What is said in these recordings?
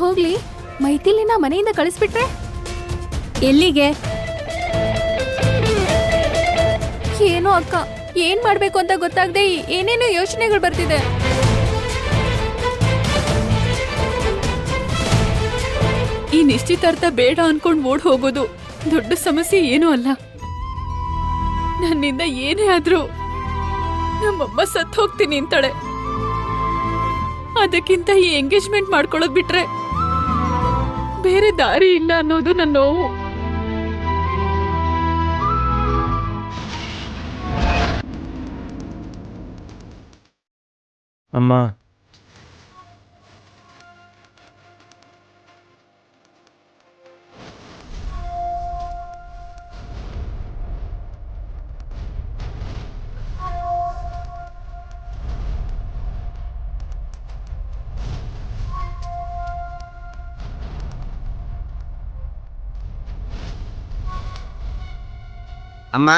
ಹೋಗ್ಲಿ, ಮೈಥಿಲಿನ ಮನೆಯಿಂದ ಕಳಿಸ್ಬಿಟ್ರೆ? ಎಲ್ಲಿಗೆ? ಏನೋ ಅಕ್ಕ, ಏನ್ ಮಾಡ್ಬೇಕು ಅಂತ ಗೊತ್ತಾಗದೆ ಏನೇನೋ ಯೋಚನೆಗಳು ಬರ್ತಿದೆ. ಈ ನಿಶ್ಚಿತಾರ್ಥ ಬೇಡ ಅನ್ಕೊಂಡ್ ಓಡ್ ಹೋಗೋದು ದೊಡ್ಡ ಸಮಸ್ಯೆ ಏನೂ ಅಲ್ಲ. ನನ್ನಿಂದ ಏನೇ ಆದ್ರೂ ನಮ್ಮಮ್ಮ ಸತ್ ಹೋಗ್ತೀನಿ ಅಂತಾಳೆ. ಅದಕ್ಕಿಂತ ಈ ಎಂಗೇಜ್ಮೆಂಟ್ ಮಾಡ್ಕೊಳ್ಳೋದ್ ಬಿಟ್ರೆ ಬೇರೆ ದಾರಿ ಇಲ್ಲ ಅನ್ನೋದು ನನ್ನ ನೋವು. ಅಮ್ಮ, ಅಮ್ಮ,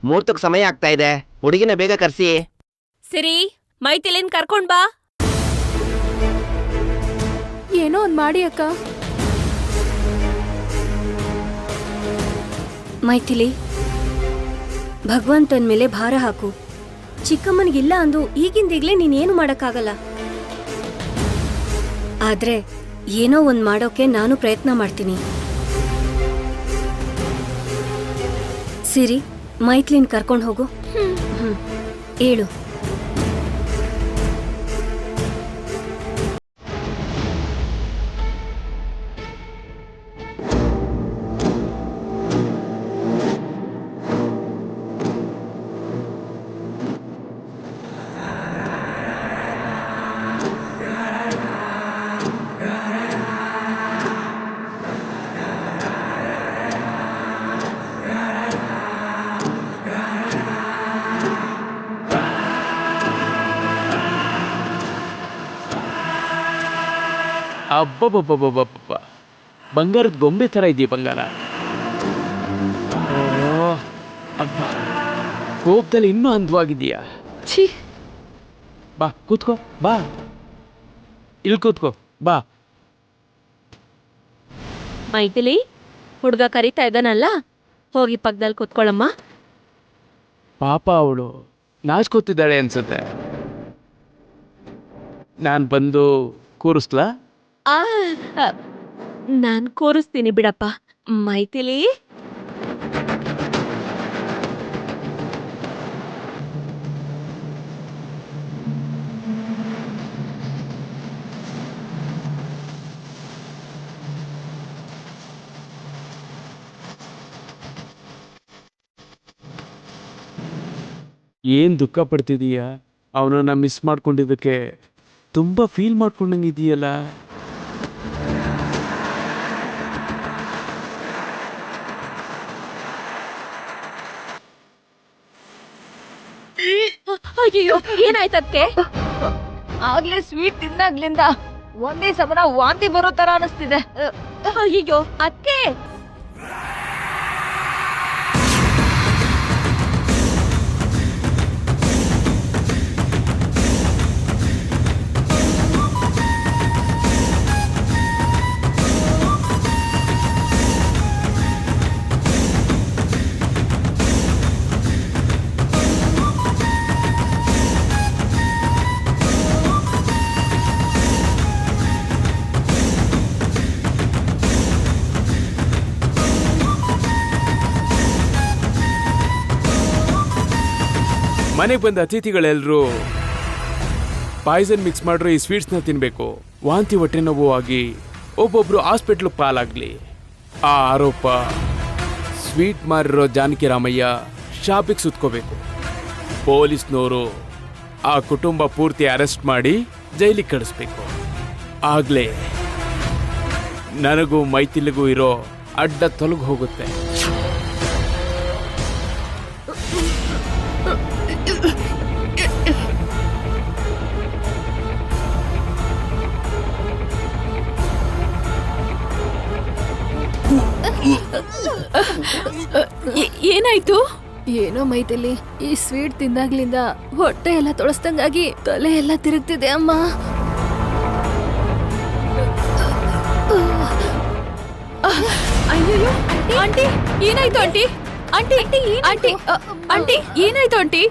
ಮುಹೂರ್ತಕ್ಕೆ ಸಮಯ ಆಗ್ತಾ ಇದೆ, ಹುಡುಗಿನ ಬೇಗ ಕರ್ಸಿ. ಸಿರಿ, ಮೈಥಿಲಿನ್ ಕರ್ಕೊಂಡ್ ಬಾ. ಏನೋ ಒಂದ್ ಮಾಡಿ ಅಕ್ಕ. ಮೈಥಿಲಿ, ಭಗವಂತನ ಮೇಲೆ ಭಾರ ಹಾಕು. ಚಿಕ್ಕಮ್ಮನಿಗಿಲ್ಲ ಅಂದು ಈಗಿಂದೀಗ್ಲೇ ನೀನೇನು ಮಾಡಕ್ಕಾಗಲ್ಲ. ಆದ್ರೆ ಏನೋ ಒಂದ್ ಮಾಡೋಕೆ ನಾನು ಪ್ರಯತ್ನ ಮಾಡ್ತೀನಿ. ಸಿರಿ, ಮೈಥಿಲಿನ್ ಕರ್ಕೊಂಡು ಹೋಗು. ಹೇಳು. ಅಬ್ಬಬ್ಬಬ್ಬಬ್ಬಬ್ಬ, ಬಂಗಾರದ ಗೊಂಬೆ ಥರ ಇದೆಯಾ ಬಂಗಾರ. ಅಬ್ಬ, ಕೋಪದಲ್ಲಿ ಇನ್ನೂ ಅಂದವಾಗಿದೆಯಾ. ಛೀ, ಬಾ ಕೂತ್ಕೋ, ಬಾ ಇಲ್ಲಿ ಕೂತ್ಕೋ, ಬಾ. ಮೈಥಿಲಿ, ಹುಡುಗ ಕರೀತಾ ಇದ್ದಾನಲ್ಲ, ಹೋಗಿ ಪಕ್ಕದಲ್ಲಿ ಕೂತ್ಕೊಳ್ಳಮ್ಮ. ಪಾಪ ಅವಳು ನಾಚ್ಕೋತಿದ್ದಾಳೆ ಅನ್ಸುತ್ತೆ. ನಾನು ಬಂದು ಕೂರಿಸ್ಲಾ? ನಾನ್ ಕೂರಿಸ್ತೀನಿ ಬಿಡಪ್ಪ. ಮೈಥಿಲಿ, ಏನು ದುಃಖ ಪಡ್ತಿದೀಯಾ? ಅವನನ್ನ ಮಿಸ್ ಮಾಡ್ಕೊಂಡಿದ್ದಕ್ಕೆ ತುಂಬ ಫೀಲ್ ಮಾಡ್ಕೊಂಡಂಗೆ ಇದೆಯಲ್ಲ. ಅಯ್ಯೋ, ಏನಾಯ್ತಕ್ಕೆ? ಆಗ್ಲೇ ಸ್ವೀಟ್ ತಿಂದಾಗ್ಲಿಂದ ಒಂದೇ ಸಮನ ವಾಂತಿ ಬರೋ ತರ ಅನಿಸ್ತಿದೆ. ಅಯ್ಯೋ ಅಕ್ಕೆ, ಮನೆಗೆ ಬಂದ ಅತಿಥಿಗಳೆಲ್ಲರೂ ಪಾಯ್ಸನ್ ಮಿಕ್ಸ್ ಮಾಡಿರೋ ಈ ಸ್ವೀಟ್ಸ್ನ ತಿನ್ನಬೇಕು. ವಾಂತಿ ಹೊಟ್ಟೆ ನೋವು ಆಗಿ ಒಬ್ಬೊಬ್ರು ಹಾಸ್ಪಿಟ್ಲ್ ಪಾಲಾಗ್ಲಿ. ಆ ಆರೋಪ ಸ್ವೀಟ್ ಮಾರಿರೋ ಜಾನಕಿ ರಾಮಯ್ಯ ಶಾಪಿಗೆ ಸುತ್ಕೋಬೇಕು. ಪೊಲೀಸ್ನವರು ಆ ಕುಟುಂಬ ಪೂರ್ತಿ ಅರೆಸ್ಟ್ ಮಾಡಿ ಜೈಲಿಗೆ ಕಳಿಸ್ಬೇಕು. ಆಗ್ಲೇ ನನಗೂ ಮೈಥಿಲಿಗೂ ಇರೋ ಅಡ್ಡ ತೊಲಗಿ ಹೋಗುತ್ತೆ. ಏನಾಯ್ತು? ಏನೋ ಮೈಥಿಲಿ, ಈ ಸ್ವೀಟ್ ತಿಂದಾಗ್ಲಿಂದ ಹೊಟ್ಟೆ ಎಲ್ಲ ತೊಳಸ್ದಂಗಾಗಿ ತಲೆ ಎಲ್ಲ ತಿರುಗ್ತಿದೆ ಅಮ್ಮ. ಅಯ್ಯೋ ಆಂಟಿ ಏನಾಯ್ತು ಆಂಟಿ ಆಂಟಿ ಆಂಟಿ ಆಂಟಿ ಏನಾಯ್ತು ಆಂಟಿ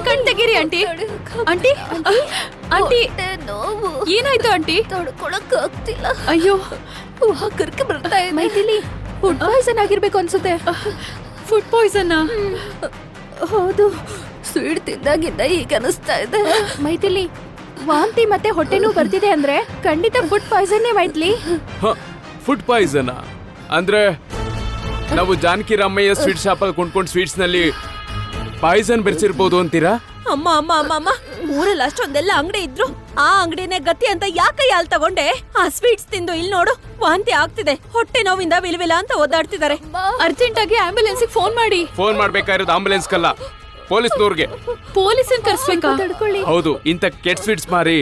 ಕಣ್ ತೆಗೀರಿ ಆಂಟಿ ಆಂಟಿ ಆಂಟಿ ಏನಾಯ್ತು ಆಂಟಿ ತಡ್ಕೊಳಕ್ ಆಗ್ತಿಲ್ಲ. ಅಯ್ಯೋ ಕರ್ಕೆ ಬರ್ತಾ ಇದೆ. ಮೈಥಿಲಿ ಫುಡ್ ಪಾಯ್ಸನ್ ಆಗಿರ್ಬೇಕು ಅನ್ಸುತ್ತೆ. Food poison? ಹೌದು, ಸ್ವೀಟ್ ತಿಂದಾಗಿಂದ ಈಗ ಅನಿಸ್ತಾ ಇದೆ. ಮೈಥಿಲಿ ವಾಂತಿ ಮತ್ತೆ ಹೊಟ್ಟೆನೂ ಬರ್ತಿದೆ ಅಂದ್ರೆ ಖಂಡಿತ ಫುಡ್ ಪಾಯ್ಸನ್ನೇ ಮೈಥಿಲಿ. ಫುಡ್ ಪಾಯ್ಸನ್ ಅಂದ್ರೆ ನಾವು ಜಾನಕಿ ರಾಮಯ್ಯ ಸ್ವೀಟ್ ಶಾಪ್ ಅಲ್ಲಿ ಕೊಂಡ್ಕೊಂಡು ಸ್ವೀಟ್ಸ್ ನಲ್ಲಿ ಪಾಯ್ಸನ್ ಬೆರೆಸಿರ್ಬೋದು ಅಂತೀರಾ? ಅಮ್ಮ ಅಮ್ಮ ಅಮ್ಮ ಅಮ್ಮ ಊರಲ್ಲಿ ಅಷ್ಟೊಂದೆಲ್ಲ ಅಂಗಡಿ ಇದ್ರು ಆ ಅಂಗಡಿನೇ ಗತಿ ಅಂತ ಯಾಕಯ್ಯ ಅಲ್ಲಿ ತಗೊಂಡೆ? ಆ ಸ್ವೀಟ್ಸ್ ತಿಂದು ಇಲ್ಲಿ ನೋಡು ವಾಂತಿ ಆಗ್ತಿದೆ, ಹೊಟ್ಟೆ ನೋವಿಂದ ವಿಲ್ವಿಲ ಅಂತ ಓದಾಡ್ತಿದ್ದಾರೆ. ಅರ್ಜೆಂಟ್ ಆಗಿ ಆಂಬ್ಯುಲೆನ್ಸ್ ಫೋನ್ ಮಾಡಿ. ಫೋನ್ ಮಾಡ್ಬೇಕಾಗಿರೋದು ಆಂಬುಲೆನ್ಸ್ ಕಲ್ಲ, ಪೊಲೀಸ್ನವ್ರಿಗೆ. ಪೊಲೀಸನ್ ಕರ್ಸ್ಬೇಕಾ? ಹೌದು, ಇಂಥ ಕೆಟ್ ಸ್ವೀಟ್ಸ್ ಮಾರಿ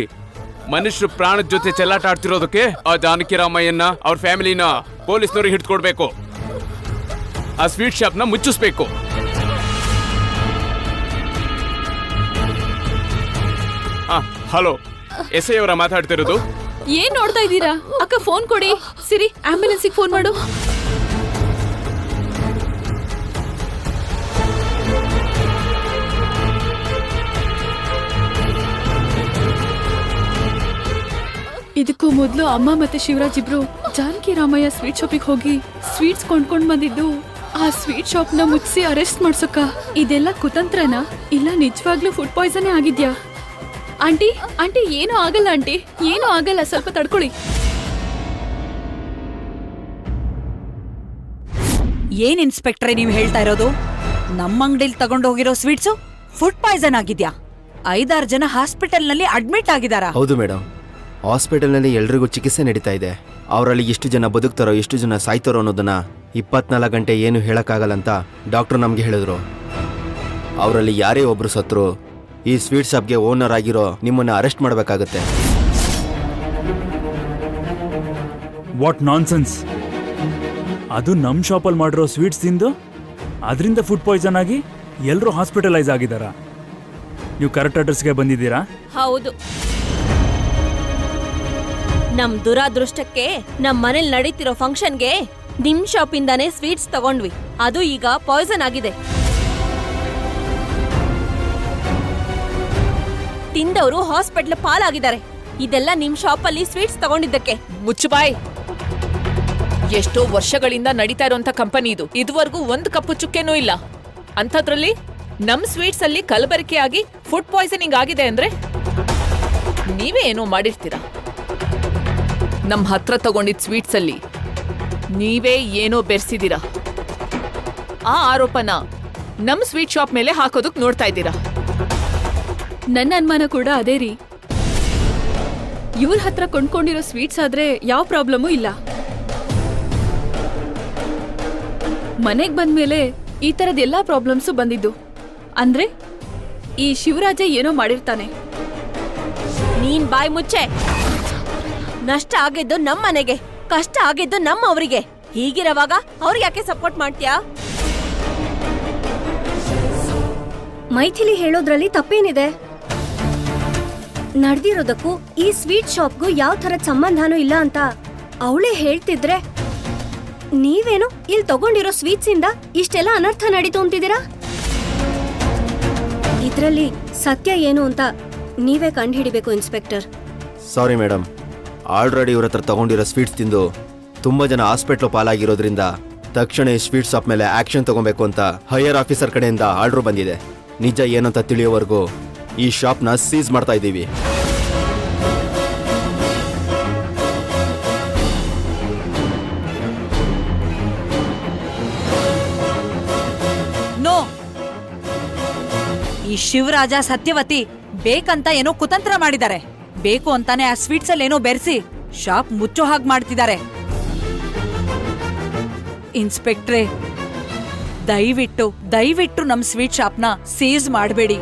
ಮನುಷ್ಯರು ಪ್ರಾಣದ ಜೊತೆ ಚೆಲ್ಲಾಟ ಆಡ್ತಿರೋದಕ್ಕೆ ಆ ಜಾನಕಿ ರಾಮಯ್ಯನ ಅವ್ರ ಫ್ಯಾಮಿಲಿನ ಪೊಲೀಸ್ನವ್ರಿಗೆ ಹಿಡ್ಕೊಡ್ಬೇಕು. ಆ ಸ್ವೀಟ್ ಶಾಪ್ ನ ಮುಚ್ಚಿಸ್ಬೇಕು. ಹಲೋ, ಎಸ್ ಐ ಅವರ ಮಾತಾಡ್ತಿರೋದು? ಏನ್ ನೋಡ್ತಾ ಇದ್ದೀರಾ? ಅಕ್ಕ ಫೋನ್ ಕೊಡಿ. ಸಿರಿ ಆಂಬ್ಯುಲೆನ್ಸಿಗೆ ಫೋನ್ ಮಾಡು. ಇದಕ್ಕೂ ಮೊದಲು ಅಮ್ಮ ಮತ್ತೆ ಶಿವರಾಜ್ ಇಬ್ರು ಜಾನಕಿ ರಾಮಯ್ಯ ಸ್ವೀಟ್ ಶಾಪಿಗೆ ಹೋಗಿ ಸ್ವೀಟ್ಸ್ ಕೊಂಡ್ಕೊಂಡ್ ಬಂದಿದ್ದು ಆ ಸ್ವೀಟ್ ಶಾಪ್ ನ ಮುಚ್ಚಿಸಿ ಅರೆಸ್ಟ್ ಮಾಡ್ಸಕ್ಕ. ಇದೆಲ್ಲ ಕುತಂತ್ರನಾ ಇಲ್ಲ ನಿಜವಾಗ್ಲೂ ಫುಡ್ ಪಾಯ್ಸನ್ ಆಗಿದ್ಯಾ? ಆಂಟಿ ಆಂಟಿ ಏನೂ ಆಗಲ್ಲ ಆಂಟಿ, ಏನೂ ಆಗಲ್ಲ, ಸ್ವಲ್ಪ ತಡ್ಕೊಳ್ಳಿ. ಏನ್ ಇನ್ಸ್ಪೆಕ್ಟ್ರೆ ನೀವು ಹೇಳ್ತಾ ಇರೋದು? ನಮ್ಮ ಅಂಗಡಿಲಿ ತಗೊಂಡೋಗಿರೋ ಸ್ವೀಟ್ಸು ಫುಡ್ ಪಾಯ್ಸನ್ ಆಗಿದ್ಯಾ? 5-6 ಜನ ಹಾಸ್ಪಿಟಲ್ನಲ್ಲಿ ಅಡ್ಮಿಟ್ ಆಗಿದಾರಾ? ಹೌದು ಮೇಡಮ್, ಹಾಸ್ಪಿಟಲ್ನಲ್ಲಿ ಎಲ್ರಿಗೂ ಚಿಕಿತ್ಸೆ ನಡೀತಾ ಇದೆ. ಅವರಲ್ಲಿ ಎಷ್ಟು ಜನ ಬದುಕ್ತಾರೋ ಎಷ್ಟು ಜನ ಸಾಯ್ತಾರೋ ಅನ್ನೋದನ್ನ 24 ಗಂಟೆ ಏನು ಹೇಳಕ್ಕಾಗಲ್ಲ ಅಂತ ಡಾಕ್ಟರ್ ನಮ್ಗೆ ಹೇಳಿದ್ರು. ಅವರಲ್ಲಿ ಯಾರೇ ಒಬ್ರು ಸತ್ರು ಈ ಸ್ವೀಟ್ ಶಾಪ್ಗೆ ಓನರ್ ಆಗಿರೋ ನಿಮ್ಮನ್ನ ಅರೆಸ್ಟ್ ಮಾಡಬೇಕಾಗತ್ತೆ. What nonsense! ಅದು ನಮ್ಮ ಶಾಪಲ್ಲಿ ಮಾಡಿರೋ ಸ್ವೀಟ್ಸ್ ತಿಂದು ಅದರಿಂದ ಫುಡ್ ಪಾಯ್ಸನ್ ಆಗಿ ಎಲ್ಲರೂ ಹಾಸ್ಪಿಟಲೈಸ್ ಆಗಿದ್ದಾರಾ? ನೀವು ಕರೆಕ್ಟ್ ಅಡ್ರೆಸ್ಗೆ ಬಂದಿದ್ದೀರಾ? ಹೌದು, ನಮ್ ದುರಾದೃಷ್ಟಕ್ಕೆ ನಮ್ ಮನೇಲಿ ನಡೀತಿರೋ ಫಂಕ್ಷನ್ಗೆ ನಿಮ್ ಶಾಪಿಂದಾನೇ ಸ್ವೀಟ್ಸ್ ತಗೊಂಡ್ವಿ, ಅದು ಈಗ ಪಾಯ್ಸನ್ ಆಗಿದೆ. ತಿಂದವರು ಹಾಸ್ಪಿಟಲ್ ಪಾಲಾಗಿದ್ದಾರೆ. ಇದೆಲ್ಲ ನಿಮ್ ಶಾಪಲ್ಲಿ ಸ್ವೀಟ್ಸ್ ತಗೊಂಡಿದ್ದಕ್ಕೆ. ಮುಚ್ಚುಬಾಯ್! ಎಷ್ಟೋ ವರ್ಷಗಳಿಂದ ನಡೀತಾ ಇರೋಂಥ ಕಂಪನಿ ಇದು. ಇದುವರೆಗೂ ಒಂದು ಕಪ್ಪು ಚುಕ್ಕೆನೂ ಇಲ್ಲ. ಅಂಥದ್ರಲ್ಲಿ ನಮ್ ಸ್ವೀಟ್ಸ್ ಅಲ್ಲಿ ಕಲಬೆರಕೆ ಆಗಿ ಫುಡ್ ಪಾಯ್ಸನಿಂಗ್ ಆಗಿದೆ ಅಂದ್ರೆ ನೀವೇ ಏನೋ ಮಾಡಿರ್ತೀರಾ. ನಮ್ ಹತ್ರ ತಗೊಂಡಿದ್ ಸ್ವೀಟ್ಸ್ ಅಲ್ಲಿ ನೀವೇ ಏನೋ ಬೆರೆಸಿದೀರಾ. ಆ ಆರೋಪನ ನಮ್ ಸ್ವೀಟ್ ಶಾಪ್ ಮೇಲೆ ಹಾಕೋದಕ್ ನೋಡ್ತಾ ಇದ್ದೀರಾ. ನನ್ನ ಅನುಮಾನ ಕೂಡ ಅದೇ ರೀ. ಇವ್ರ ಹತ್ರ ಕೊಂಡ್ಕೊಂಡಿರೋ ಸ್ವೀಟ್ಸ್ ಆದ್ರೆ ಯಾವ ಪ್ರಾಬ್ಲಮೂ ಇಲ್ಲ. ಮನೆಗ್ ಬಂದ್ಮೇಲೆ ಈ ತರದ್ ಎಲ್ಲಾ ಪ್ರಾಬ್ಲಮ್ಸು ಬಂದಿದ್ದು ಅಂದ್ರೆ ಈ ಶಿವರಾಜ ಏನೋ ಮಾಡಿರ್ತಾನೆ. ನೀನ್ ಬಾಯ್ ಮುಚ್ಚೆ. ನಷ್ಟ ಆಗಿದ್ದು ನಮ್ಮ ಮನೆಗೆ, ಕಷ್ಟ ಆಗಿದ್ದು ನಮ್ಮ ಅವರಿಗೆ. ಹೀಗಿರುವಾಗ ಅವ್ರಿಗೆ ಯಾಕೆ ಸಪೋರ್ಟ್ ಮಾಡ್ತೀಯಾ? ಮೈಥಿಲಿ ಹೇಳೋದ್ರಲ್ಲಿ ತಪ್ಪೇನಿದೆ? ನಡೆದಿರೋದಕ್ಕೂ ಈ ಸ್ವೀಟ್ ಶಾಪ್ಗೂ ಯಾವ ಥರದ ಸಂಬಂಧನೂ ಇಲ್ಲ ಅಂತ ಅವಳೇ ಹೇಳ್ತಿದ್ರೆ ನೀವೇನು ಇಲ್ಲಿ ತಗೊಂಡಿರೋ ಸ್ವೀಟ್ಸ್ ಇಂದ ಇಷ್ಟೆಲ್ಲ ಅನರ್ಥ ನಡೀತು ಅಂತಿದ್ದೀರಾ? ಇದ್ರಲ್ಲಿ ಸತ್ಯ ಏನು ಅಂತ ನೀವೇ ಕಂಡುಹಿಡಿಬೇಕು ಇನ್ಸ್ಪೆಕ್ಟರ್. ಸಾರಿ ಮೇಡಮ್, ಆಲ್ರೆಡಿ ಇವ್ರ ಹತ್ರ ತಗೊಂಡಿರೋ ಸ್ವೀಟ್ಸ್ ತಿಂದು ತುಂಬ ಜನ ಹಾಸ್ಪಿಟ್ಲು ಪಾಲಾಗಿರೋದ್ರಿಂದ ತಕ್ಷಣ ಈ ಸ್ವೀಟ್ ಶಾಪ್ ಮೇಲೆ ಆಕ್ಷನ್ ತಗೊಬೇಕು ಅಂತ ಹೈಯರ್ ಆಫೀಸರ್ ಕಡೆಯಿಂದ ಆರ್ಡರ್ ಬಂದಿದೆ. ನಿಜ ಏನಂತ ತಿಳಿಯೋವರೆಗೂ ಈ ಶಾಪ್ನ ಸೀಸ್ ಮಾಡ್ತಾ ಇದ್ದೀವಿ. ನೋ, ಈ ಶಿವರಾಜ ಸತ್ಯವತಿ ಬೇಕಂತ ಏನೋ ಕುತಂತ್ರ ಮಾಡಿದ್ದಾರೆ. ಬೇಕು ಅಂತಾನೆ ಆ ಸ್ವೀಟ್ಸ್ ಅಲ್ಲಿ ಏನೋ ಬೆರೆಸಿ ಶಾಪ್ ಮುಚ್ಚೋ ಹಾಗೆ ಮಾಡ್ತಿದ್ದಾರೆ. ಇನ್ಸ್ಪೆಕ್ಟ್ರೆ, ದಯವಿಟ್ಟು ನಮ್ ಸ್ವೀಟ್ ಶಾಪ್ನ ಸೀಸ್ ಮಾಡಬೇಡಿ.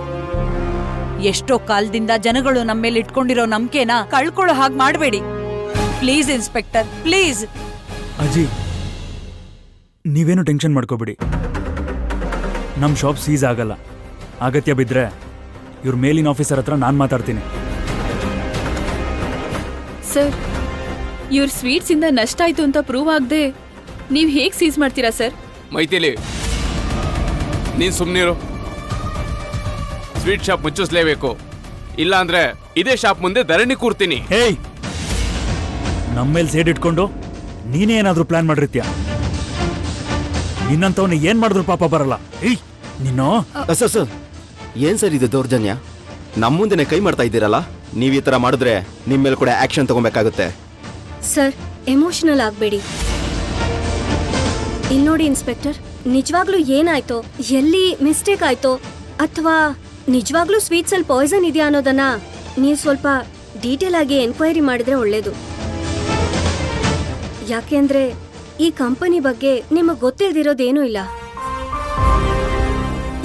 ಎಷ್ಟೋ ಕಾಲದಿಂದ ಜನಗಳು ನಮ್ಮ ಮೇಲೆ ಇಟ್ಕೊಂಡಿರೋ ನಂಬಿಕೆನ ಕಳ್ಕೊಳ್ಳೋ ಹಾಗೆ ಮಾಡಬೇಡಿ. Please inspector, please. ಅಜ್ಜಿ, ನೀವೇನು ಟೆನ್ಷನ್ ಮಾಡ್ಕೋಬೇಡಿ. ನಮ್ಮ ಶಾಪ್ ಸೀಸ್ ಆಗಲ್ಲ. ಅಗತ್ಯ ಬಿದ್ದರೆ ಇವ್ರ ಮೇಲಿನ ಆಫೀಸರ್ ಹತ್ರ ನಾನು ಮಾತಾಡ್ತೀನಿ. ಸರ್, ಇವ್ರ ಸ್ವೀಟ್ಸ್ ಇಂದ ನಷ್ಟ ಆಯ್ತು ಅಂತ ಪ್ರೂವ್ ಆಗದೆ ನೀವ್ ಹೇಗ್ ಸೀಸ್ ಮಾಡ್ತೀರಾ ಸರ್? ಮೈಥಿಲಿ, ನೀನ್ ಸುಮ್ನಿರು. ಸ್ವೀಟ್ ಶಾಪ್ ಮುಚ್ಚಿಸ್ಲೇಬೇಕು, ಇಲ್ಲ ಅಂದ್ರೆ ಇದೇ ಶಾಪ್ ಮುಂದೆ ಧರಣಿ ಕೂರ್ತೀನಿ. ಹೇಯ್, ನಮ್ಮೇಲೆ ಸೇಡ್ ಇಟ್ಕೊಂಡು ನೀನೇ ಏನಾದ್ರೂ ಪ್ಲಾನ್ ಮಾಡಿರ್ತೀಯ. ನಿನ್ನಂತವನ್ನ ಏನ್ ಮಾಡಿದ್ರು ಪಾಪ ಬರಲ್ಲ. ಏಯ್ ನೀನು ಸರ್, ಏನ್ ಸರ್ ಇದು ದೌರ್ಜನ್ಯ? ನಮ್ಮ ಮುಂದೆನೆ ಕೈ ಮಾಡ್ತಾ ಇದ್ದೀರಲ್ಲ. ನೀವು ಈ ತರ ಮಾಡಿದ್ರೆ ನಿಮ್ಮ ಮೇಲೆ ಕೂಡ ಆಕ್ಷನ್ ತಗೊಬೇಕಾಗುತ್ತೆ. ಸರ್, ಎಮೋಷನಲ್ ಆಗ್ಬೇಡಿ. ಇಲ್ಲಿ ನೋಡಿ ಇನ್ಸ್ಪೆಕ್ಟರ್, ನಿಜವಾಗ್ಲೂ ಏನಾಯ್ತೋ, ಎಲ್ಲಿ ಮಿಸ್ಟೇಕ್ ಆಯ್ತೋ, ಅಥವಾ ನಿಜವಾಗ್ಲೂ ಸ್ವೀಟ್ಸ್ ಅಲ್ಲಿ ಪಾಯ್ಸನ್ ಇದೆಯಾ ಅನ್ನೋದನ್ನ ನೀವು ಸ್ವಲ್ಪ ಡೀಟೇಲ್ ಆಗಿ ಎನ್ಕ್ವೈರಿ ಮಾಡಿದ್ರೆ ಒಳ್ಳೇದು. ಯಾಕೆಂದ್ರೆ ಈ ಕಂಪನಿ ಬಗ್ಗೆ ನಿಮಗೆ ಗೊತ್ತಿಲ್ದಿರೋದೇನೂ ಇಲ್ಲ.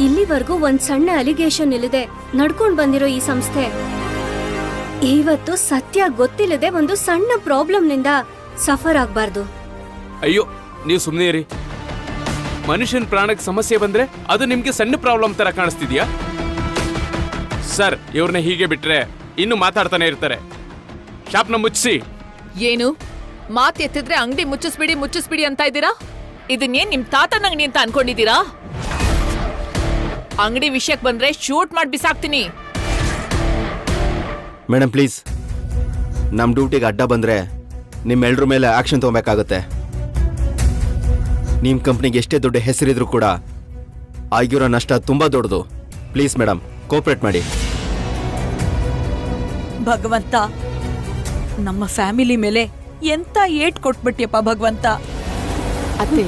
ಇಲ್ಲಿವರೆಗೂ ಒಂದ್ ಸಣ್ಣ ಅಲಿಗೇಷನ್ ಇಲ್ಲದೆ ನಡ್ಕೊಂಡ್ ಬಂದಿರೋ ಈ ಸಂಸ್ಥೆ ಇವತ್ತು ಸತ್ಯ ಗೊತ್ತಿಲ್ಲದೆ ಒಂದು ಸಣ್ಣ ಪ್ರಾಬ್ಲಮ್ ನಿಂದ ಸಫರ್ ಆಗ್ಬಾರ್ದು. ಅಯ್ಯೋ, ನೀವು ಸುಮ್ಮನೆ ಇರಿ. ಮನುಷ್ಯನ ಪ್ರಾಣಕ್ಕೆ ಸಮಸ್ಯೆ ಬಂದ್ರೆ ಅದು ನಿಮ್ಗೆ ಸಣ್ಣ ಪ್ರಾಬ್ಲಮ್ ತರ ಕಾಣಿಸ್ತಿದ್ಯಾ? ಸರ್, ಇವ್ರನ್ನ ಹೀಗೆ ಬಿಟ್ರೆ ಇನ್ನು ಮಾತಾಡ್ತಾನೆ ಇರ್ತಾರೆ. ಶಾಪ್ನ ಮುಚ್ಚಿಸಿ. ಏನು ಮಾತ್ ಎತ್ತಿದ್ರೆ ಅಂಗಡಿ ಮುಚ್ಚಿಸ್ಬಿಡಿ ಅಂತ ಇದ್ದೀರಾ? ಇದನ್ನೇನ್ ನಿಮ್ ತಾತನ ಅಂಗಡಿ ಅಂತ ಅನ್ಕೊಂಡಿದ್ದೀರಾ? ಅಂಗಡಿ ವಿಷಯಕ್ಕೆ ಬಂದ್ರೆ ಶೂಟ್ ಮಾಡಿ ಬಿಸಾಕ್ತೀನಿ. ಮೇಡಮ್ ಪ್ಲೀಸ್, ನಮ್ಮ ಡ್ಯೂಟಿಗೆ ಅಡ್ಡ ಬಂದ್ರೆ ನಿಮ್ಮೆಲ್ಲರ ಮೇಲೆ ಆಕ್ಷನ್ ತಗೋಬೇಕಾಗುತ್ತೆ. ನಿಮ್ಮ ಕಂಪ್ನಿಗೆ ಎಷ್ಟೇ ದೊಡ್ಡ ಹೆಸರಿದ್ರು ಕೂಡ ಆಗಿರೋ ನಷ್ಟ ತುಂಬಾ ದೊಡ್ಡದು. ಪ್ಲೀಸ್ ಮೇಡಮ್, ಕೋಆಪರೇಟ್ ಮಾಡಿ. ಭಗವಂತ, ನಮ್ಮ ಫ್ಯಾಮಿಲಿ ಮೇಲೆ ಎಂತ ಏಟ್ ಕೊಟ್ಬಿಟ್ಯಪ್ಪ ಭಗವಂತ. ಅತ್ತೆ,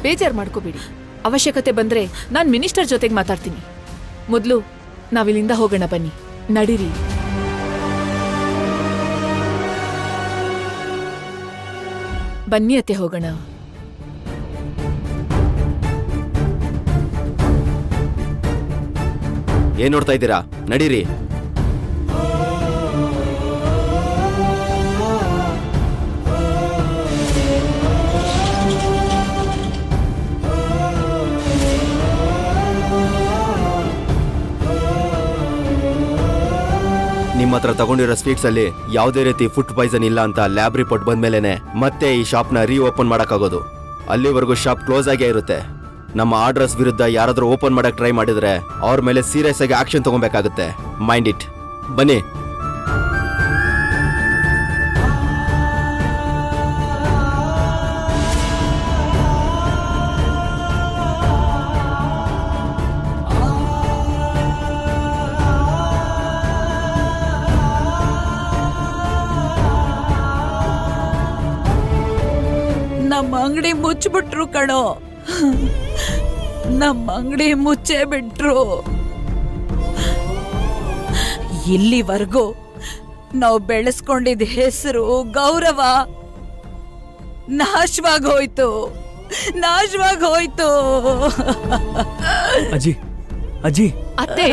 ಬೇಜಾರ್ ಮಾಡ್ಕೋಬೇಡಿ. ಅವಶ್ಯಕತೆ ಬಂದ್ರೆ ನಾನ್ ಮಿನಿಸ್ಟರ್ ಜೊತೆಗೆ ಮಾತಾಡ್ತೀನಿ. ಮೊದ್ಲು ನಾವಿಲ್ಲಿಂದ ಹೋಗೋಣ, ಬನ್ನಿ, ನಡೀರಿ. ಬನ್ನಿ ಅತ್ತೆ, ಹೋಗೋಣ. ಏನ್ ನೋಡ್ತಾ ಇದ್ದೀರಾ? ನಡೀರಿ. ನಿಮ್ಮ ಹತ್ರ ತಗೊಂಡಿರೋ ಸ್ವೀಟ್ಸ್ ಅಲ್ಲಿ ಯಾವುದೇ ರೀತಿ ಫುಡ್ ಪಾಯ್ಸನ್ ಇಲ್ಲ ಅಂತ ಲ್ಯಾಬ್ ರಿಪೋರ್ಟ್ ಬಂದ್ಮೇಲೆನೆ ಮತ್ತೆ ಈ ಶಾಪ್ನ ಓಪನ್ ಮಾಡಕ್ಕಾಗೋದು. ಅಲ್ಲಿವರೆಗೂ ಶಾಪ್ ಕ್ಲೋಸ್ ಆಗೇ ಇರುತ್ತೆ. ನಮ್ಮ ಆರ್ಡರ್ಸ್ ವಿರುದ್ಧ ಯಾರಾದ್ರೂ ಓಪನ್ ಮಾಡಕ್ ಟ್ರೈ ಮಾಡಿದ್ರೆ ಅವ್ರ ಮೇಲೆ ಸೀರಿಯಸ್ ಆಗಿ ಆಕ್ಷನ್ ತಗೊಬೇಕಾಗುತ್ತೆ. Mind it. ಬನ್ನಿ. ನಮ್ಮ ಅಂಗಡಿ ಮುಚ್ಚಿಬಿಟ್ರು ಕಣೋ. ನಮ್ಮ ಅಂಗಡಿ ಮುಚ್ಚೇ ಬಿಟ್ರು. ಇಲ್ಲಿವರೆಗೂ ನಾವು ಬೆಳೆಸ್ಕೊಂಡಿದ್ದ ಹೆಸರು, ಗೌರವ ನಾಶವಾಗೋಯ್ತು. ಅಜ್ಜಿ, ಅಜ್ಜಿ, ಅತ್ತೆ,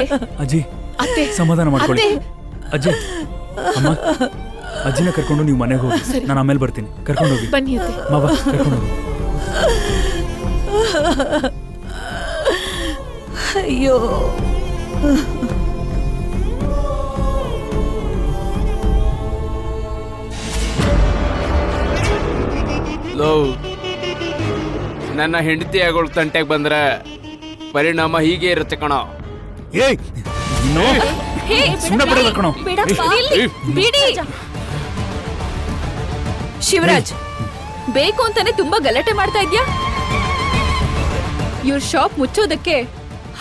ಅಜ್ಜಿ, ಅತ್ತೆ, ಸಮಾಧಾನ ಮಾಡ್ಕೊಳ್ಳಿ. ಅಜ್ಜಿ, ಅಮ್ಮ, ಅಜ್ಜಿನ ಕರ್ಕೊಂಡು ನೀವು ಮನೆಗೆ ಹೋಗಿ. ನಾನು ಆಮೇಲೆ ಬರ್ತೀನಿ. ಕರ್ಕೊಂಡು ಹೋಗಿ. ಬನ್ನಿ ಅತ್ತೆ. ಮಾವ, ಕರ್ಕೊಂಡು ಹೋಗಿ. ಅಯ್ಯೋ, ಲೋ, ನನ್ನ ಹೆಂಡತಿ ಆಗೋಳ್ ತಂಟೆಗೆ ಬಂದ್ರೆ ಪರಿಣಾಮ ಹೀಗೆ ಇರುತ್ತೆ ಕಣೋ. ಏಯ್, ನೀನು ಸುಮ್ಮನೆ ಬಿಡಲ್ಲ ಕಣೋ. ಬಿಡಿ ಶಿವರಾಜ್, ಬೇಕು ಅಂತಾನೆ ತುಂಬಾ ಗಲಾಟೆ ಮಾಡ್ತಾ ಇದ್ಯಾ? ಇವ್ರ ಶಾಪ್ ಮುಚ್ಚೋದಕ್ಕೆ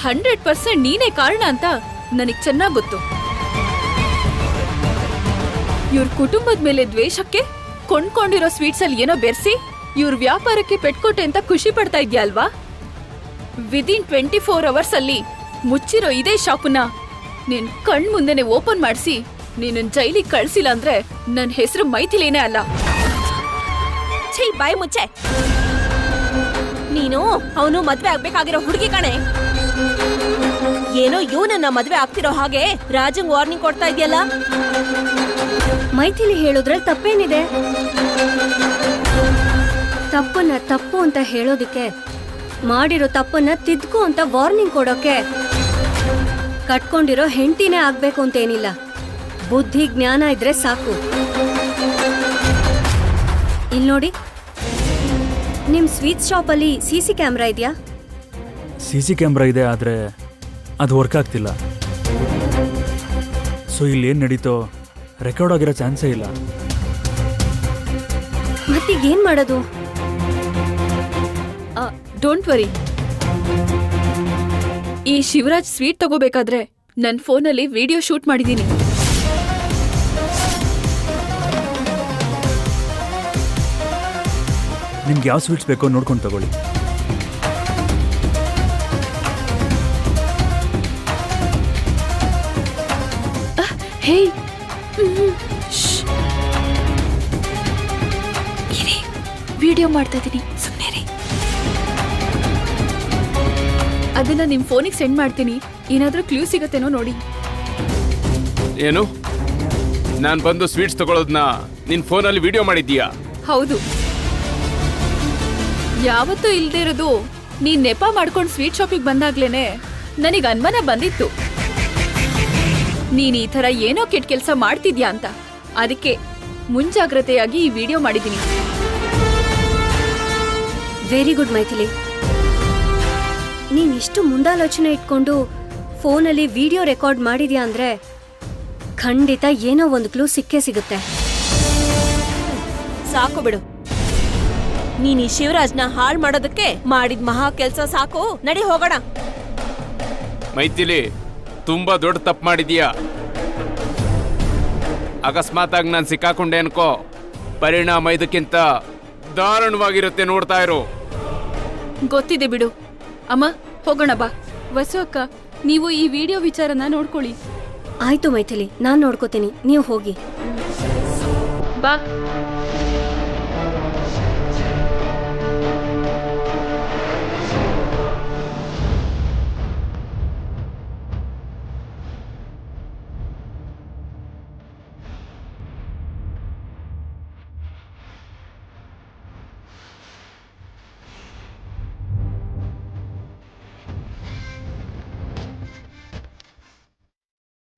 100% ನೀನೇ ಕಾರಣ ಅಂತ ನನಗ್ ಚೆನ್ನಾಗ್ ಗೊತ್ತು. ಇವ್ರ ಕುಟುಂಬದ ಮೇಲೆ ದ್ವೇಷಕ್ಕೆ ಕೊಂಡ್ಕೊಂಡಿರೋ ಸ್ವೀಟ್ಸ್ ಅಲ್ಲಿ ಏನೋ ಬೆರೆಸಿ ಇವ್ರ ವ್ಯಾಪಾರಕ್ಕೆ ಪೆಟ್ಕೊಟ್ಟೆ ಅಂತ ಖುಷಿ ಪಡ್ತಾ ಇದ್ಯಾ ಅಲ್ವಾ? ವಿದಿನ್ 24 ಅವರ್ಸ್ ಅಲ್ಲಿ ಮುಚ್ಚಿರೋ ಇದೇ ಶಾಪನ್ನ ನಿನ್ ಕಣ್ ಮುಂದೆನೆ ಓಪನ್ ಮಾಡಿಸಿ ನೀನ್ ಜೈಲಿಗೆ ಕಳ್ಸಿಲ್ಲ ಅಂದ್ರೆ ನನ್ ಹೆಸರು ಮೈಥಿಲೇನೇ ಅಲ್ಲ. ಛೀ, ಬಾಯಿ ಮುಚ್ಚೆ. ನೀನು ಅವನು ಮದ್ವೆ ಆಗ್ಬೇಕಾಗಿರೋ ಹುಡುಗಿ ಕಣೆ. ಏನೋ ಇವನನ್ನ ಮದ್ವೆ ಆಗ್ತಿರೋ ಹಾಗೆ ರಾಜಂಗ್ ವಾರ್ನಿಂಗ್ ಕೊಡ್ತಾ ಇದೆಯಲ್ಲ. ಮೈಥಿಲಿ ಹೇಳೋದ್ರಲ್ಲಿ ತಪ್ಪೇನಿದೆ? ತಪ್ಪನ್ನ ತಪ್ಪು ಅಂತ ಹೇಳೋದಿಕ್ಕೆ, ಮಾಡಿರೋ ತಪ್ಪನ್ನ ತಿದ್ಕು ಅಂತ ವಾರ್ನಿಂಗ್ ಕೊಡೋಕೆ ಕಟ್ಕೊಂಡಿರೋ ಹೆಂಡತಿನೇ ಆಗ್ಬೇಕು ಅಂತೇನಿಲ್ಲ. ಬುದ್ಧಿ ಜ್ಞಾನ ಇದ್ರೆ ಸಾಕು. ಇಲ್ ನೋಡಿ, ನಿಮ್ ಸ್ವೀಟ್ ಶಾಪ್ ಅಲ್ಲಿ CC ಕ್ಯಾಮ್ರಾ ಇದೆಯಾ? CC ಕ್ಯಾಮ್ರಾ ಇದೆ, ಆದರೆ ಅದು ವರ್ಕ್ ಆಗ್ತಿಲ್ಲ. ಸೊ ಇಲ್ಲಿ ಏನು ನಡೀತೋ ರೆಕಾರ್ಡ್ ಆಗಿರೋ ಚಾನ್ಸೇ ಇಲ್ಲ. ಮತ್ತೀಗ ಏನ್ ಮಾಡೋದು? Don't worry. ಈ ಶಿವರಾಜ್ ಸ್ವೀಟ್ ತಗೋಬೇಕಾದ್ರೆ ನನ್ನ ಫೋನಲ್ಲಿ ವಿಡಿಯೋ ಶೂಟ್ ಮಾಡಿದ್ದೀನಿ. ನಿಮ್ಗೆ ಯಾವ ಸ್ವೀಟ್ಸ್ ಬೇಕೋ ನೋಡ್ಕೊಂಡು ತಗೊಳ್ಳಿ. ಹೇ, ವಿಡಿಯೋ ಮಾಡ್ತಾ ಇದ್ದೀನಿ, ಸುಮ್ಮನೆ ರೀ. ಅದನ್ನ ನಿಮ್ ಫೋನಿಗೆ ಸೆಂಡ್ ಮಾಡ್ತೀನಿ. ಏನಾದ್ರೂ ಕ್ಲೂ ಸಿಗತ್ತೇನೋ ನೋಡಿ. ಏನು, ನಾನು ಬಂದು ಸ್ವೀಟ್ಸ್ ತಗೊಳ್ಳೋದನ್ನ ನಿನ್ ಫೋನಲ್ಲಿ ವಿಡಿಯೋ ಮಾಡಿದ್ದೀಯಾ? ಹೌದು. ಯಾವತ್ತೂ ಇಲ್ದೇ ಇರೋದು ನೀನ್ ನೆಪ ಮಾಡ್ಕೊಂಡು ಸ್ವೀಟ್ ಶಾಪಿಗೆ ಬಂದಾಗ್ಲೇನೆ ನನಗೆ ಅನುಮಾನ ಬಂದಿತ್ತು ನೀನ್ ಈ ತರ ಏನೋ ಕೆಟ್ಟ ಕೆಲಸ ಮಾಡ್ತಿದ್ಯಾ ಅಂತ. ಅದಕ್ಕೆ ಮುಂಜಾಗ್ರತೆಯಾಗಿ ಈ ವಿಡಿಯೋ ಮಾಡಿದ್ದೀನಿ. Very good Maithili. ನೀನ್ ಇಷ್ಟು ಮುಂದಾಲೋಚನೆ ಇಟ್ಕೊಂಡು ಫೋನಲ್ಲಿ ವಿಡಿಯೋ ರೆಕಾರ್ಡ್ ಮಾಡಿದ್ಯಾ ಅಂದ್ರೆ ಖಂಡಿತ ಏನೋ ಒಂದು ಕ್ಲೂ ಸಿಕ್ಕೇ ಸಿಗುತ್ತೆ. ಸಾಕು ಬಿಡು. ನೀನ್ ಈ ಶಿವರಾಜ್ನ ಹಾಳ್ ಮಾಡೋದಕ್ಕೆ ಮಾಡಿದ ಮಹಾ ಕೆಲ್ಸ ಸಾಕು. ನಡಿ ಹೋಗೋಣ. ಮೈಥಿಲಿ, ತುಂಬಾ ದೊಡ್ಡ ತಪ್ಪು ಮಾಡಿದೀಯಾ. ಅಕಸ್ಮಾತ್ ಆಗಿ ನಾನು ಸಿಕ್ಕಾಕೊಂಡೆ ಅನ್ಕೋ, ಪರಿಣಾಮ ಇದಕ್ಕಿಂತ ದಾರುಣವಾಗಿರುತ್ತೆ. ನೋಡ್ತಾ ಇರು. ಗೊತ್ತಿದೆ ಬಿಡು. ಅಮ್ಮ, ಹೋಗೋಣ ಬಾ. ವಸು ಅಕ್ಕ, ನೀವು ಈ ವಿಡಿಯೋ ವಿಚಾರನ ನೋಡ್ಕೊಳ್ಳಿ. ಆಯ್ತು ಮೈಥಿಲಿ, ನಾನ್ ನೋಡ್ಕೋತೀನಿ, ನೀವು ಹೋಗಿ. ಬಾ.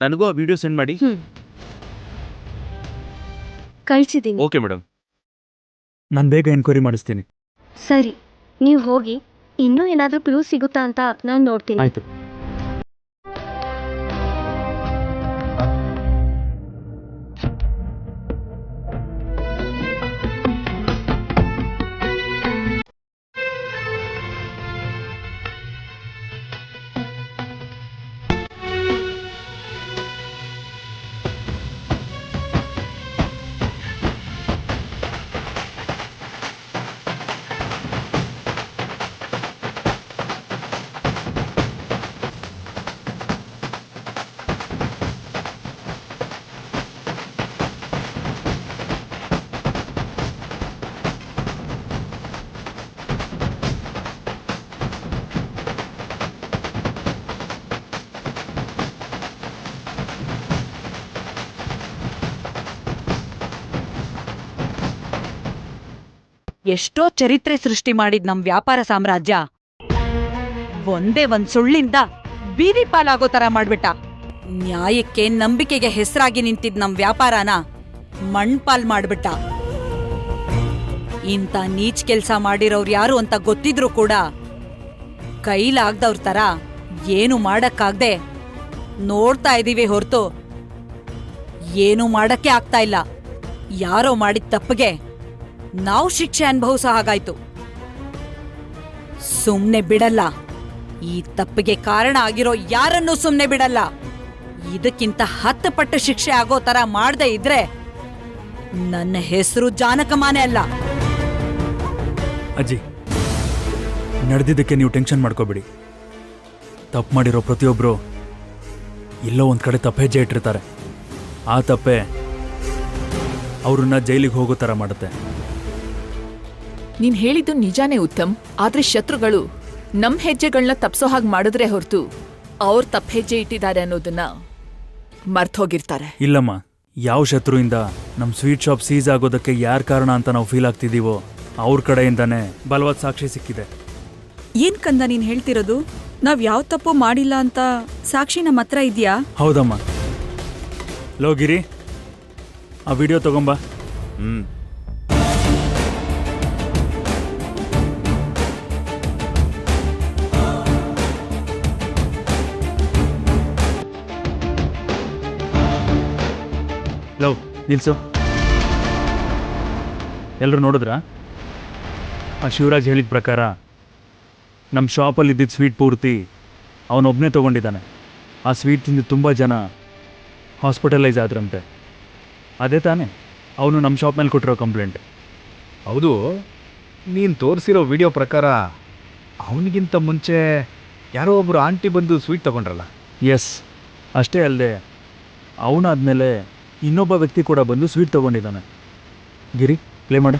ನನಗೂ ಆ ವಿಡಿಯೋ ಸೆಂಡ್ ಮಾಡಿ. ಕಳ್ಸಿದ್ದೀನಿ. Okay madam. ನಾನು ಬೇಗ ಎನ್ಕ್ವೈರಿ ಮಾಡಿಸ್ತೀನಿ. ಸರಿ, ನೀವು ಹೋಗಿ. ಇನ್ನೂ ಏನಾದ್ರೂ ಕ್ಲೂ ಸಿಗುತ್ತಾ ಅಂತ ನಾನು ನೋಡ್ತೀನಿ. ಆಯ್ತು. ಎಷ್ಟೋ ಚರಿತ್ರೆ ಸೃಷ್ಟಿ ಮಾಡಿದ್ ನಮ್ ವ್ಯಾಪಾರ ಸಾಮ್ರಾಜ್ಯ ಒಂದೇ ಒಂದ್ ಸುಳ್ಳಿಂದ ಬೀದಿ ಪಾಲಾಗೋ ತರ ಮಾಡ್ಬಿಟ್ಟ. ನ್ಯಾಯಕ್ಕೆ ನಂಬಿಕೆಗೆ ಹೆಸರಾಗಿ ನಿಂತಿದ್ ನಮ್ ವ್ಯಾಪಾರನ ಮಣ್ಪಾಲ್ ಮಾಡ್ಬಿಟ್ಟ. ಇಂಥ ನೀಚ್ ಕೆಲ್ಸ ಮಾಡಿರೋರು ಯಾರು ಅಂತ ಗೊತ್ತಿದ್ರು ಕೂಡ ಕೈಲಾಗ್ದವ್ರ ತರ ಏನು ಮಾಡಕ್ಕಾಗ್ದೆ ನೋಡ್ತಾ ಇದೀವಿ ಹೊರ್ತು ಏನು ಮಾಡಕ್ಕೆ ಆಗ್ತಾ ಇಲ್ಲ. ಯಾರೋ ಮಾಡಿದ ತಪ್ಪಿಗೆ ನಾವು ಶಿಕ್ಷೆ ಅನುಭವಿಸೋ ಹಾಗಾಯ್ತು. ಸುಮ್ನೆ ಬಿಡಲ್ಲ. ಈ ತಪ್ಪಿಗೆ ಕಾರಣ ಆಗಿರೋ ಯಾರನ್ನೂ ಸುಮ್ನೆ ಬಿಡಲ್ಲ. ಇದಕ್ಕಿಂತ 10 ಪಟ್ಟು ಶಿಕ್ಷೆ ಆಗೋ ತರ ಮಾಡದೆ ಇದ್ರೆ ನನ್ನ ಹೆಸರು ಜಾನಕಮಾನೆ ಅಲ್ಲ. ಅಜ್ಜಿ, ನಡೆದಿದ್ದಕ್ಕೆ ನೀವು ಟೆನ್ಷನ್ ಮಾಡ್ಕೋಬೇಡಿ. ತಪ್ಪು ಮಾಡಿರೋ ಪ್ರತಿಯೊಬ್ಬರು ಎಲ್ಲೋ ಒಂದು ಕಡೆ ತಪ್ಪು ಹೆಜ್ಜೆ ಇಟ್ಟಿರ್ತಾರೆ. ಆ ತಪ್ಪೆ ಅವ್ರನ್ನ ಜೈಲಿಗೆ ಹೋಗೋ ಥರ ಮಾಡುತ್ತೆ. ನೀನ್ ಹೇಳಿದ್ದು ನಿಜಾನೇ ಉತ್ತಮ್. ಆದ್ರೆ ಶತ್ರುಗಳು ನಮ್ ಹೆಜ್ಜೆಗಳನ್ನ ತಪ್ಸೋ ಹಾಗೆ ಮಾಡಿದ್ರೆ ಹೊರತು ಅವ್ರ ತಪ್ಪ ಹೆಜ್ಜೆ ಇಟ್ಟಿದ್ದಾರೆ ಅನ್ನೋದನ್ನ ಮರ್ತೋಗಿರ್ತಾರೆ. ಇಲ್ಲಮ್ಮ, ಯಾವ ಶತ್ರುಯಿಂದ ನಮ್ಮ ಸ್ವೀಟ್ ಶಾಪ್ ಸೀಸ್ ಆಗೋದಕ್ಕೆ ಯಾರು ಕಾರಣ ಅಂತ ನಾವು ಫೀಲ್ ಆಗ್ತಿದ್ದೀವೋ ಅವ್ರ ಕಡೆಯಿಂದಾನೇ ಬಲವಾದ ಸಾಕ್ಷಿ ಸಿಕ್ಕಿದೆ. ಏನ್ ಕಂದ ನೀನ್ ಹೇಳ್ತಿರೋದು? ನಾವ್ ಯಾವ ತಪ್ಪು ಮಾಡಿಲ್ಲ ಅಂತ ಸಾಕ್ಷಿ ನಮ್ಮ ಹತ್ರ ಇದೆಯಾ? ಹೌದಮ್ಮ. ಲೋಗಿರಿ, ಆ ವಿಡಿಯೋ ತಗೊಂಬಾ. ಲವ್ ನಿಲ್ಸು. ಎಲ್ಲರೂ ನೋಡಿದ್ರಾ? ಆ ಶಿವರಾಜ್ ಹೇಳಿದ ಪ್ರಕಾರ ನಮ್ಮ ಶಾಪಲ್ಲಿ ಇದ್ದಿದ್ದ ಸ್ವೀಟ್ ಪೂರ್ತಿ ಅವನೊಬ್ಬನೇ ತೊಗೊಂಡಿದ್ದಾನೆ. ಆ ಸ್ವೀಟ್ ತಿಂದು ತುಂಬ ಜನ ಹಾಸ್ಪಿಟಲೈಸ್ ಆದ್ರಂತೆ. ಅದೇ ತಾನೇ ಅವನು ನಮ್ಮ ಶಾಪ್ ಮೇಲೆ ಕೊಟ್ಟಿರೋ ಕಂಪ್ಲೇಂಟ್. ಹೌದು, ನೀನು ತೋರಿಸಿರೋ ವಿಡಿಯೋ ಪ್ರಕಾರ ಅವನಿಗಿಂತ ಮುಂಚೆ ಯಾರೋ ಒಬ್ಬರು ಆಂಟಿ ಬಂದು ಸ್ವೀಟ್ ತಗೊಂಡ್ರಲ್ಲ. ಎಸ್, ಅಷ್ಟೇ ಅಲ್ಲದೆ ಅವನಾದ್ಮೇಲೆ ಇನ್ನೊಬ್ಬ ವ್ಯಕ್ತಿ ಕೂಡ ಬಂದು ಸ್ವೀಟ್ ತೊಗೊಂಡಿದ್ದಾನೆ. ಗಿರಿ ಪ್ಲೇ ಮಾಡು.